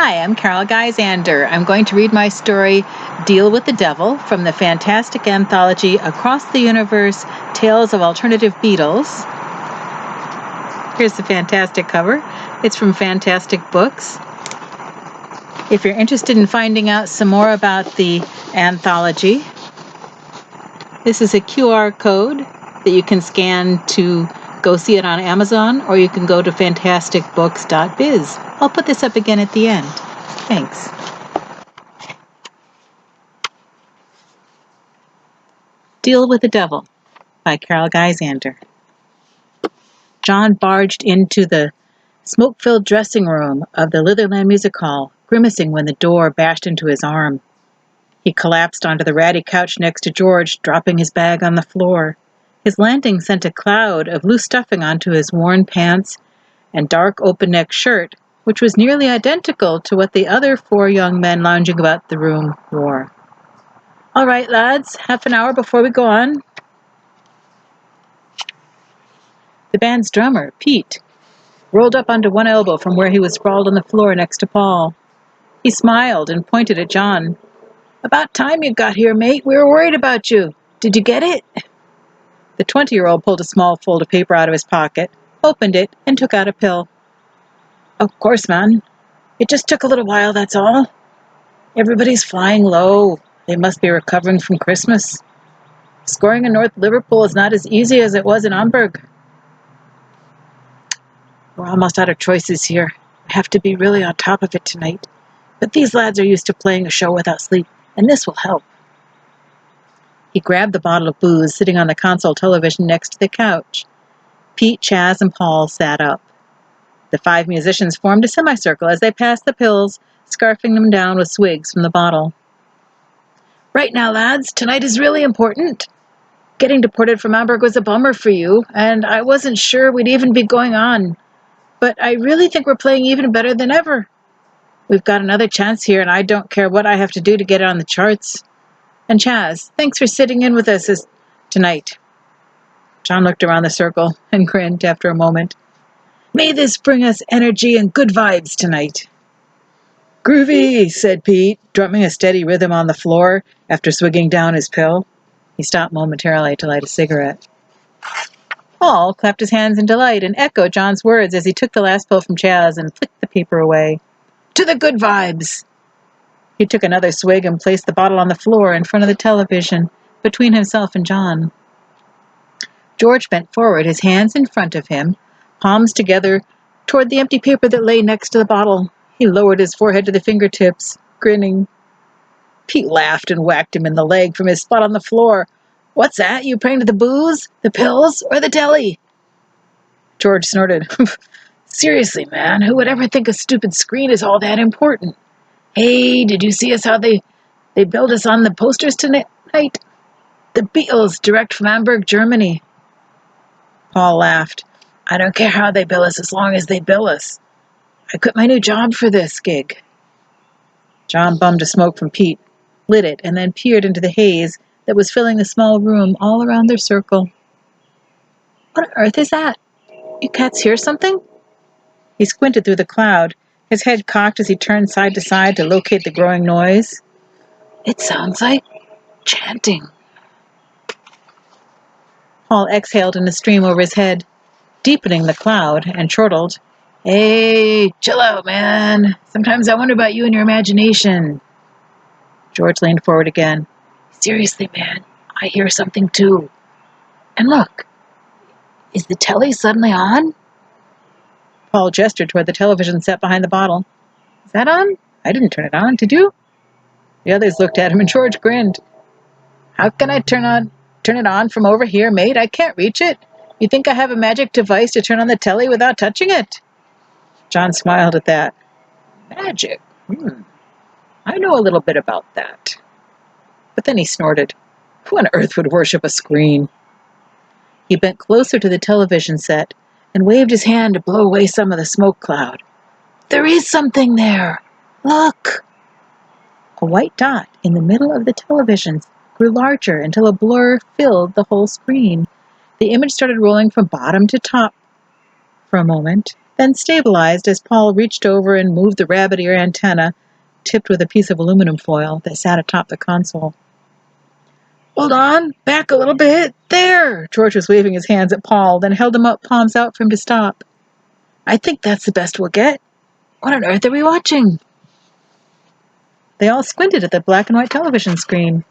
Hi, I'm Carol Gyzander. I'm going to read my story, Deal with the Devil, from the fantastic anthology Across the Universe, Tales of Alternative Beatles. Here's the fantastic cover. It's from Fantastic Books. If you're interested in finding out some more about the anthology, this is a QR code that you can scan to go see it on Amazon, or you can go to fantasticbooks.biz. I'll put this up again at the end. Thanks. Deal with the Devil by Carol Gyzander. John barged into the smoke-filled dressing room of the Litherland Music Hall, grimacing when the door bashed into his arm. He collapsed onto the ratty couch next to George, dropping his bag on the floor. His landing sent a cloud of loose stuffing onto his worn pants and dark open-neck shirt, which was nearly identical to what the other four young men lounging about the room wore. "All right, lads, half an hour before we go on." The band's drummer, Pete, rolled up onto one elbow from where he was sprawled on the floor next to Paul. He smiled and pointed at John. "About time you got here, mate. We were worried about you. Did you get it?" The 20-year-old pulled a small fold of paper out of his pocket, opened it, and took out a pill. "Of course, man. It just took a little while, that's all. Everybody's flying low. They must be recovering from Christmas. Scoring in North Liverpool is not as easy as it was in Hamburg. We're almost out of choices here. I have to be really on top of it tonight. But these lads are used to playing a show without sleep, and this will help." He grabbed the bottle of booze sitting on the console television next to the couch. Pete, Chaz, and Paul sat up. The five musicians formed a semicircle as they passed the pills, scarfing them down with swigs from the bottle. "Right now, lads, tonight is really important. Getting deported from Hamburg was a bummer for you, and I wasn't sure we'd even be going on. But I really think we're playing even better than ever. We've got another chance here, and I don't care what I have to do to get it on the charts. And Chaz, thanks for sitting in with us tonight." John looked around the circle and grinned after a moment. "May this bring us energy and good vibes tonight." "Groovy," said Pete, drumming a steady rhythm on the floor after swigging down his pill. He stopped momentarily to light a cigarette. Paul clapped his hands in delight and echoed John's words as he took the last pill from Chaz and flicked the paper away. "To the good vibes." He took another swig and placed the bottle on the floor in front of the television, between himself and John. George bent forward, his hands in front of him, palms together toward the empty paper that lay next to the bottle. He lowered his forehead to the fingertips, grinning. Pete laughed and whacked him in the leg from his spot on the floor. "What's that? You praying to the booze, the pills, or the telly?" George snorted. "Seriously, man, who would ever think a stupid screen is all that important? Hey, did you see us how they billed us on the posters tonight? The Beatles, direct from Hamburg, Germany." Paul laughed. "I don't care how they bill us as long as they bill us. I quit my new job for this gig." John bummed a smoke from Pete, lit it, and then peered into the haze that was filling the small room all around their circle. "What on earth is that? You cats hear something?" He squinted through the cloud, his head cocked as he turned side to side to locate the growing noise. "It sounds like chanting." Paul exhaled in a stream over his head, deepening the cloud, and chortled, "Hey, chill out, man. Sometimes I wonder about you and your imagination." George leaned forward again. "Seriously, man, I hear something too. And look, is the telly suddenly on?" Paul gestured toward the television set behind the bottle. "Is that on? I didn't turn it on, did you?" The others looked at him, and George grinned. "How can I turn it on from over here, mate? I can't reach it. You think I have a magic device to turn on the telly without touching it?" John smiled at that. "Magic? I know a little bit about that." But then he snorted. Who on earth would worship a screen? He bent closer to the television set and waved his hand to blow away some of the smoke cloud. "There is something there. Look!" A white dot in the middle of the television grew larger until a blur filled the whole screen. The image started rolling from bottom to top. For a moment, then stabilized as Paul reached over and moved the rabbit ear antenna, tipped with a piece of aluminum foil that sat atop the console. "Hold on, back a little bit. There!" George was waving his hands at Paul, then held him up, palms out, for him to stop. "I think that's the best we'll get. What on earth are we watching?" They all squinted at the black and white television screen.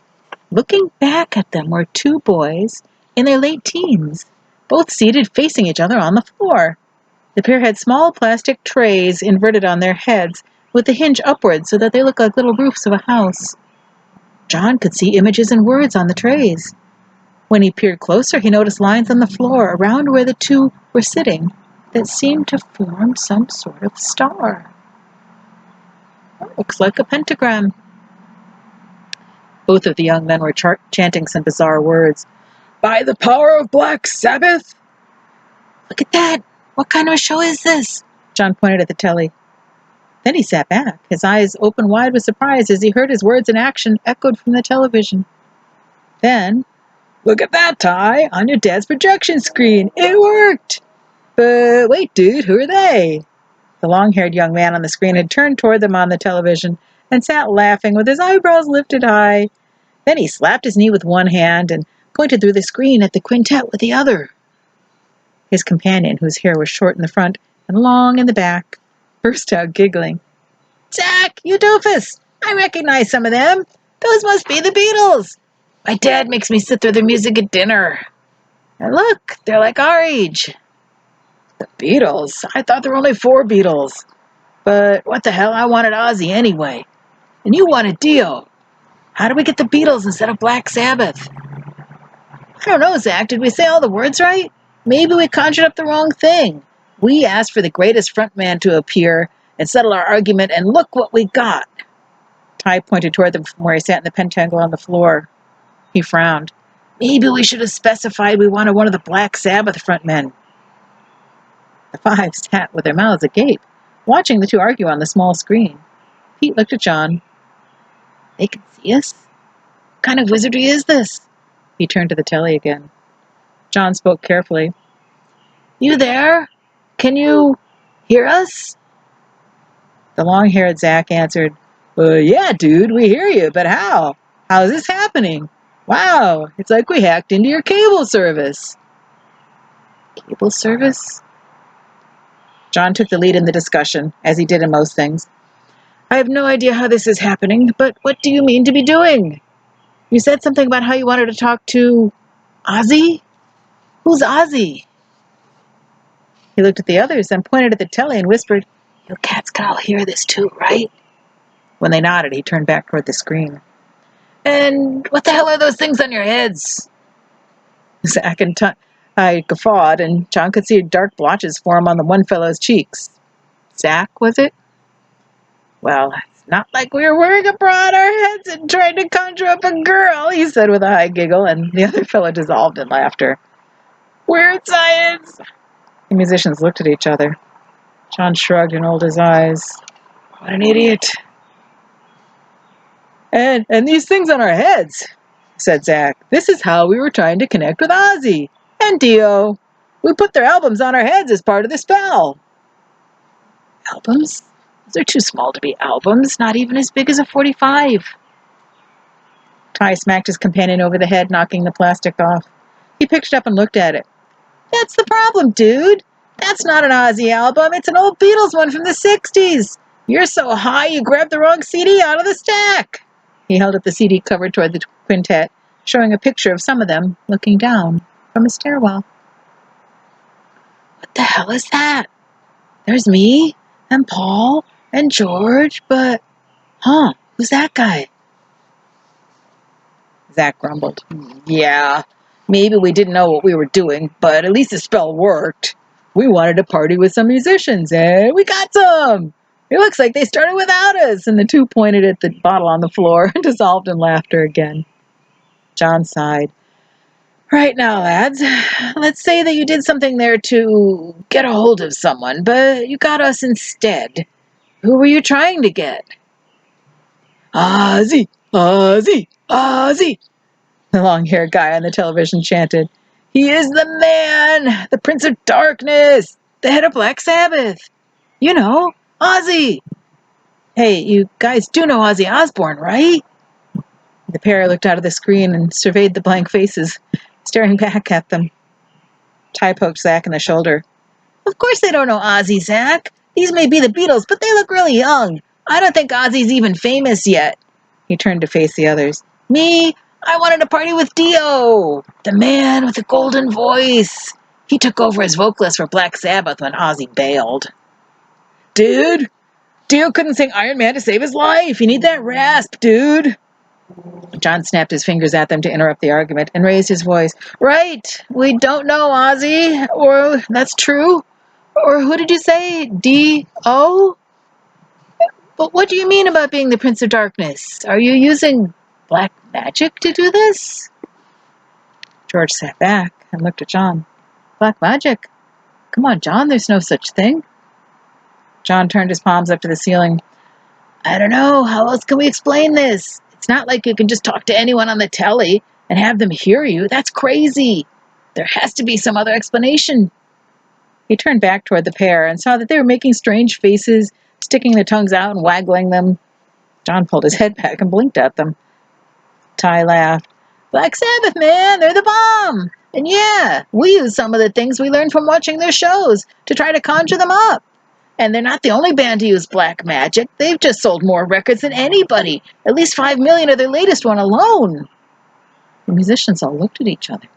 Looking back at them were two boys in their late teens, both seated facing each other on the floor. The pair had small plastic trays inverted on their heads, with the hinge upwards so that they looked like little roofs of a house. John could see images and words on the trays. When he peered closer, he noticed lines on the floor around where the two were sitting that seemed to form some sort of star. "It looks like a pentagram." Both of the young men were chanting some bizarre words. "By the power of Black Sabbath!" "Look at that! What kind of a show is this?" John pointed at the telly. Then he sat back, his eyes open wide with surprise as he heard his words in action echoed from the television. Then, "Look at that, Ty, on your dad's projection screen. It worked!" "But wait, dude, who are they?" The long-haired young man on the screen had turned toward them on the television and sat laughing with his eyebrows lifted high. Then he slapped his knee with one hand and pointed through the screen at the quintet with the other. His companion, whose hair was short in the front and long in the back, burst out giggling. "Zach, you doofus! I recognize some of them. Those must be the Beatles. My dad makes me sit through their music at dinner. And look, they're like our age." "The Beatles? I thought there were only 4 Beatles. But what the hell, I wanted Ozzy anyway. And you wanted Dio. How do we get the Beatles instead of Black Sabbath?" "I don't know, Zach. Did we say all the words right? Maybe we conjured up the wrong thing. We asked for the greatest frontman to appear and settle our argument, and look what we got." Ty pointed toward them from where he sat in the pentacle on the floor. He frowned. "Maybe we should have specified we wanted one of the Black Sabbath frontmen." The 5 sat with their mouths agape, watching the two argue on the small screen. Pete looked at John. "They can see us? What kind of wizardry is this?" He turned to the telly again. John spoke carefully. "You there? Can you hear us?" The long-haired Zach answered, "Yeah, dude, we hear you, but how? How is this happening? Wow, it's like we hacked into your cable service." "Cable service?" John took the lead in the discussion, as he did in most things. "I have no idea how this is happening, but what do you mean to be doing? You said something about how you wanted to talk to Ozzy? Who's Ozzy?" He looked at the others, then pointed at the telly and whispered, "You cats can all hear this too, right?" When they nodded, he turned back toward the screen. "And what the hell are those things on your heads?" Zach and I guffawed, and John could see dark blotches form on the one fellow's cheeks. Zach, was it? "Well, it's not like we were wearing a bra on our heads and trying to conjure up a girl," he said with a high giggle, and the other fellow dissolved in laughter. "Weird science." The musicians looked at each other. John shrugged and rolled his eyes. "What an idiot." And these things on our heads," said Zach. "This is how we were trying to connect with Ozzy and Dio. We put their albums on our heads as part of the spell." "Albums? They're too small to be albums, not even as big as a 45. Ty smacked his companion over the head, knocking the plastic off. He picked it up and looked at it. "That's the problem, dude. That's not an Ozzy album. It's an old Beatles one from the 60s. You're so high you grabbed the wrong CD out of the stack." He held up the CD cover toward the quintet, showing a picture of some of them looking down from a stairwell. "What the hell is that? There's me, and Paul, and George, but... who's that guy?" Zach grumbled. "Yeah, maybe we didn't know what we were doing, but at least the spell worked. We wanted to party with some musicians, and we got some. It looks like they started without us," and the two pointed at the bottle on the floor and dissolved in laughter again. John sighed. "Right now, lads, let's say that you did something there to get a hold of someone, but you got us instead. Who were you trying to get?" "Ozzy, Ozzy, Ozzy," the long-haired guy on the television chanted. "He is the man, the Prince of Darkness. the head of Black Sabbath. You know, Ozzy. Hey, you guys do know Ozzy Osbourne, right? The pair looked out of the screen and surveyed the blank faces, staring back at them. Ty poked Zach in the shoulder. Of course they don't know Ozzy, Zach. These may be the Beatles, but they look really young. I don't think Ozzy's even famous yet. He turned to face the others. Me? I wanted to party with Dio, the man with the golden voice. He took over as vocalist for Black Sabbath when Ozzy bailed. Dude, Dio couldn't sing Iron Man to save his life. You need that rasp, dude. John snapped his fingers at them to interrupt the argument and raised his voice. Right, we don't know Ozzy, or that's true. Or who did you say? D.O.? But what do you mean about being the Prince of Darkness? Are you using black magic to do this? George sat back and looked at John. Black magic? Come on, John, there's no such thing. John turned his palms up to the ceiling. I don't know, how else can we explain this? It's not like you can just talk to anyone on the telly and have them hear you. That's crazy. There has to be some other explanation. He turned back toward the pair and saw that they were making strange faces, sticking their tongues out and waggling them. John pulled his head back and blinked at them. Ty laughed. Black Sabbath, man, they're the bomb. And yeah, we use some of the things we learned from watching their shows to try to conjure them up. And they're not the only band to use black magic. They've just sold more records than anybody. At least 5 million of their latest one alone. The musicians all looked at each other.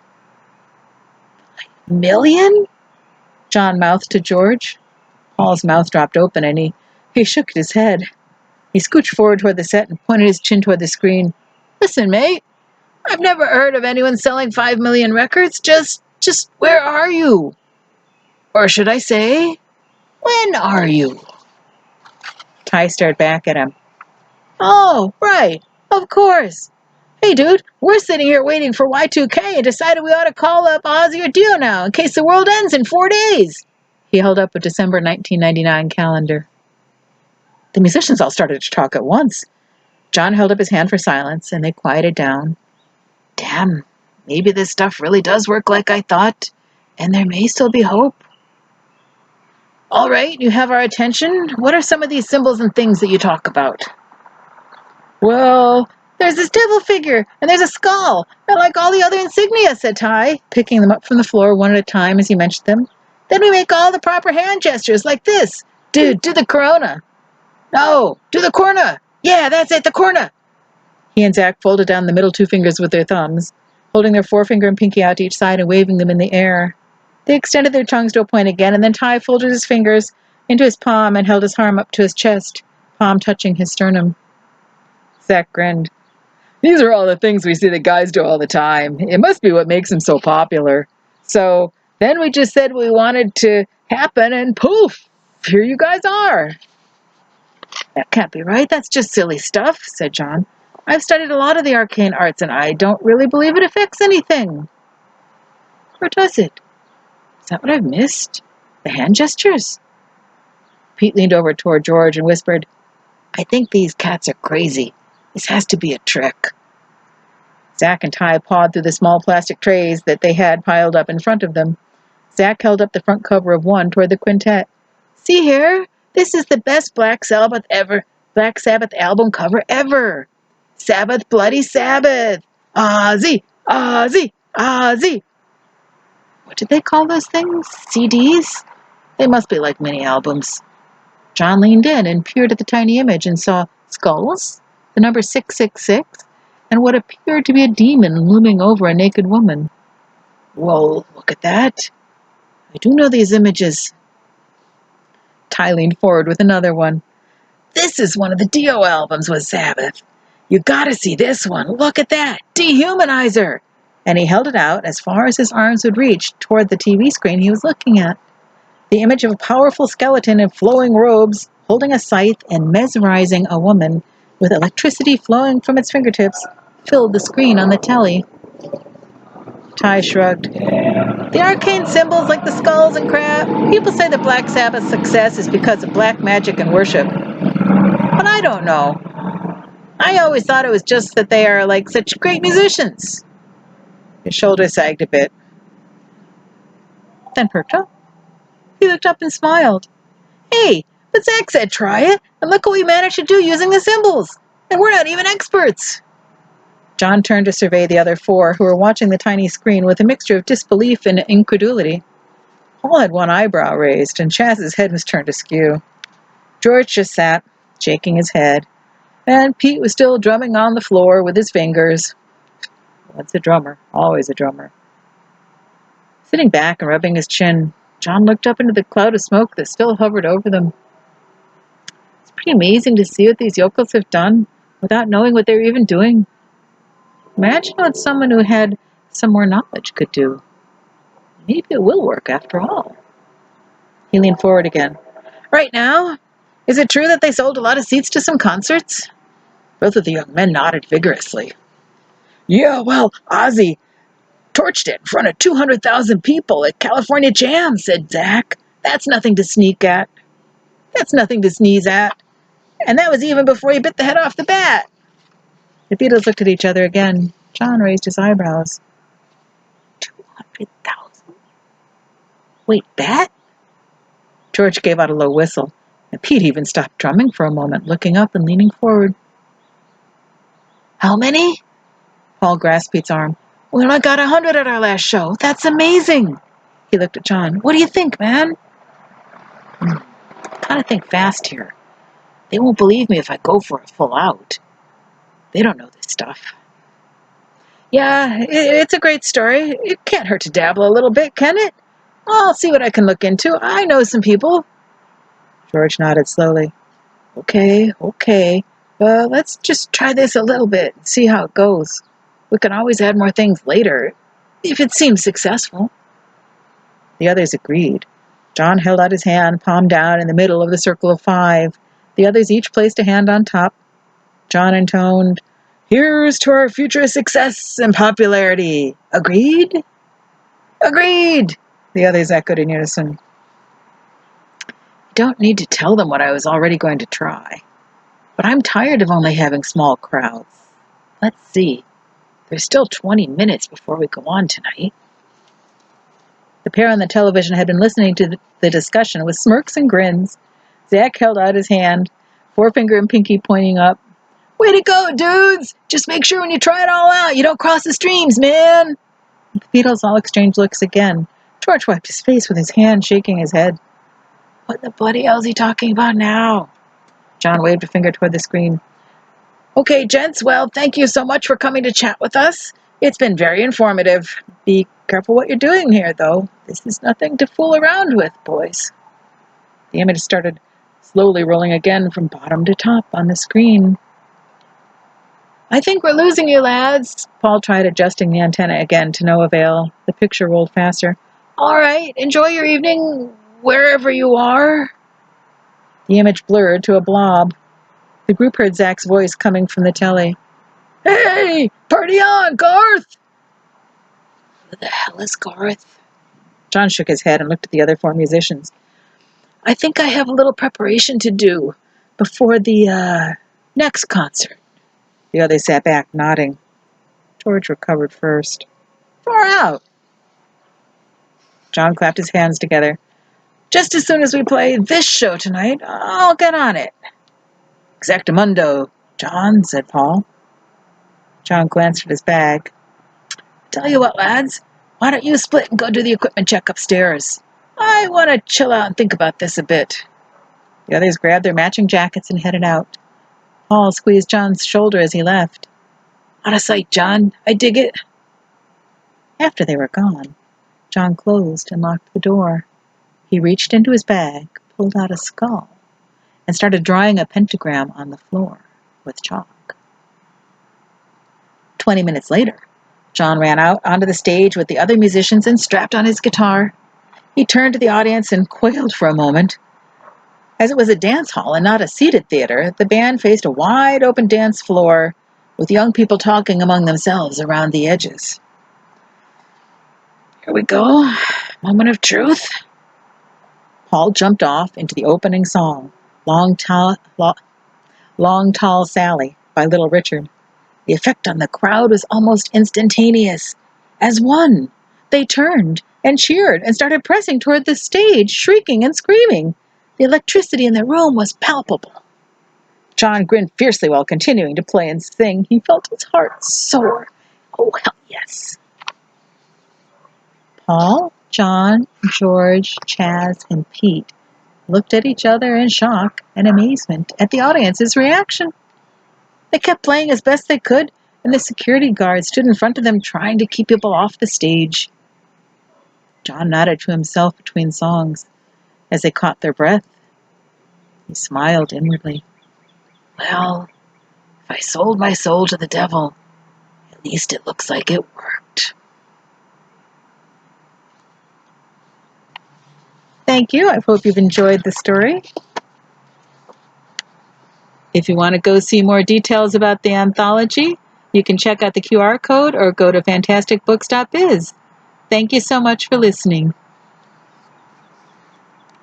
5 million? John mouthed to George. Paul's mouth dropped open and he shook his head. He scooched forward toward the set and pointed his chin toward the screen. Listen, mate, I've never heard of anyone selling 5 million records. Just where are you? Or should I say, when are you? Ty stared back at him. Oh, right, of course. Hey, dude, we're sitting here waiting for Y2K and decided we ought to call up Ozzy or Dio now in case the world ends in 4 days. He held up a December 1999 calendar. The musicians all started to talk at once. John held up his hand for silence, and they quieted down. Damn, maybe this stuff really does work like I thought, and there may still be hope. All right, you have our attention. What are some of these symbols and things that you talk about? Well, there's this devil figure, and there's a skull, and like all the other insignia, said Ty, picking them up from the floor one at a time as he mentioned them. Then we make all the proper hand gestures, like this. Dude, do the corona. No, do the corna. Yeah, that's it, the corna. He and Zach folded down the middle 2 fingers with their thumbs, holding their forefinger and pinky out to each side and waving them in the air. They extended their tongues to a point again, and then Ty folded his fingers into his palm and held his arm up to his chest, palm touching his sternum. Zach grinned. These are all the things we see the guys do all the time. It must be what makes them so popular. So then we just said we wanted to happen, and poof, here you guys are. That can't be right. That's just silly stuff, said John. I've studied a lot of the arcane arts, and I don't really believe it affects anything. Or does it? Is that what I've missed? The hand gestures? Pete leaned over toward George and whispered, I think these cats are crazy. This has to be a trick. Zach and Ty pawed through the small plastic trays that they had piled up in front of them. Zach held up the front cover of one toward the quintet. See here? This is the best Black Sabbath album cover ever. Sabbath, Bloody Sabbath. Ozzy, Ozzy, Ozzy. What did they call those things? CDs? They must be like mini albums. John leaned in and peered at the tiny image and saw skulls, the number 666, and what appeared to be a demon looming over a naked woman. Whoa, look at that. I do know these images. Ty leaned forward with another one. This is one of the Dio albums with Sabbath. You gotta see this one. Look at that. Dehumanizer. And he held it out as far as his arms would reach toward the TV screen he was looking at. The image of a powerful skeleton in flowing robes, holding a scythe and mesmerizing a woman with electricity flowing from its fingertips, filled the screen on the telly. Ty shrugged. The arcane symbols like the skulls and crap, people say that Black Sabbath's success is because of black magic and worship. But I don't know. I always thought it was just that they are like such great musicians. His shoulder sagged a bit, then perked up. He looked up and smiled. Hey, but Zach said try it, and look what we managed to do using the symbols. And we're not even experts. John turned to survey the other four, who were watching the tiny screen with a mixture of disbelief and incredulity. Paul had one eyebrow raised, and Chaz's head was turned askew. George just sat, shaking his head, and Pete was still drumming on the floor with his fingers. That's a drummer, always a drummer. Sitting back and rubbing his chin, John looked up into the cloud of smoke that still hovered over them. It's pretty amazing to see what these yokels have done without knowing what they're even doing. Imagine what someone who had some more knowledge could do. Maybe it will work after all. He leaned forward again. Right now? Is it true that they sold a lot of seats to some concerts? Both of the young men nodded vigorously. Yeah, well, Ozzy torched it in front of 200,000 people at California Jam, said Zach. That's nothing to sneak at. That's nothing to sneeze at. And that was even before he bit the head off the bat. The Beatles looked at each other again. John raised his eyebrows. 200,000? Wait, that? George gave out a low whistle, and Pete even stopped drumming for a moment, looking up and leaning forward. How many? Paul grasped Pete's arm. We only got 100 at our last show. That's amazing. He looked at John. What do you think, man? Gotta think fast here. They won't believe me if I go for a full out. They don't know this stuff. Yeah, it's a great story. It can't hurt to dabble a little bit, can it? I'll see what I can look into. I know some people. George nodded slowly. Okay. Well, let's just try this a little bit and see how it goes. We can always add more things later, if it seems successful. The others agreed. John held out his hand, palm down, in the middle of the circle of 5. The others each placed a hand on top. John intoned, Here's to our future success and popularity. Agreed? Agreed, the others echoed in unison. I don't need to tell them what I was already going to try. But I'm tired of only having small crowds. Let's see. There's still 20 minutes before we go on tonight. The pair on the television had been listening to the discussion with smirks and grins. Zach held out his hand, forefinger and pinky pointing up. Way to go, dudes! Just make sure when you try it all out, you don't cross the streams, man! The Beatles all exchanged looks again. George wiped his face with his hand, shaking his head. What the bloody hell is he talking about now? John waved a finger toward the screen. Okay, gents, well, thank you so much for coming to chat with us. It's been very informative. Be careful what you're doing here, though. This is nothing to fool around with, boys. The image started slowly rolling again from bottom to top on the screen. I think we're losing you, lads. Paul tried adjusting the antenna again to no avail. The picture rolled faster. All right, enjoy your evening wherever you are. The image blurred to a blob. The group heard Zach's voice coming from the telly. Hey, party on, Garth! Who the hell is Garth? John shook his head and looked at the other 4 musicians. I think I have a little preparation to do before the next concert. The others sat back, nodding. George recovered first. Far out. John clapped his hands together. Just as soon as we play this show tonight, I'll get on it. Exactamundo, John, said Paul. John glanced at his bag. Tell you what, lads, why don't you split and go do the equipment check upstairs? I want to chill out and think about this a bit. The others grabbed their matching jackets and headed out. Paul squeezed John's shoulder as he left. Out of sight, John. I dig it. After they were gone, John closed and locked the door. He reached into his bag, pulled out a skull, and started drawing a pentagram on the floor with chalk. 20 minutes later, John ran out onto the stage with the other musicians and strapped on his guitar. He turned to the audience and quailed for a moment. As it was a dance hall and not a seated theater, the band faced a wide-open dance floor with young people talking among themselves around the edges. Here we go. Moment of truth. Paul jumped off into the opening song, Long Tall Sally by Little Richard. The effect on the crowd was almost instantaneous. As one, they turned, and cheered and started pressing toward the stage, shrieking and screaming. The electricity in the room was palpable. John grinned fiercely while continuing to play and sing. He felt his heart soar. Oh, hell yes. Paul, John, George, Chaz, and Pete looked at each other in shock and amazement at the audience's reaction. They kept playing as best they could, and the security guard stood in front of them trying to keep people off the stage. John nodded to himself between songs as they caught their breath. He smiled inwardly. Well, if I sold my soul to the devil, at least it looks like it worked. Thank you. I hope you've enjoyed the story. If you want to go see more details about the anthology, you can check out the QR code or go to fantasticbooks.biz. Thank you so much for listening.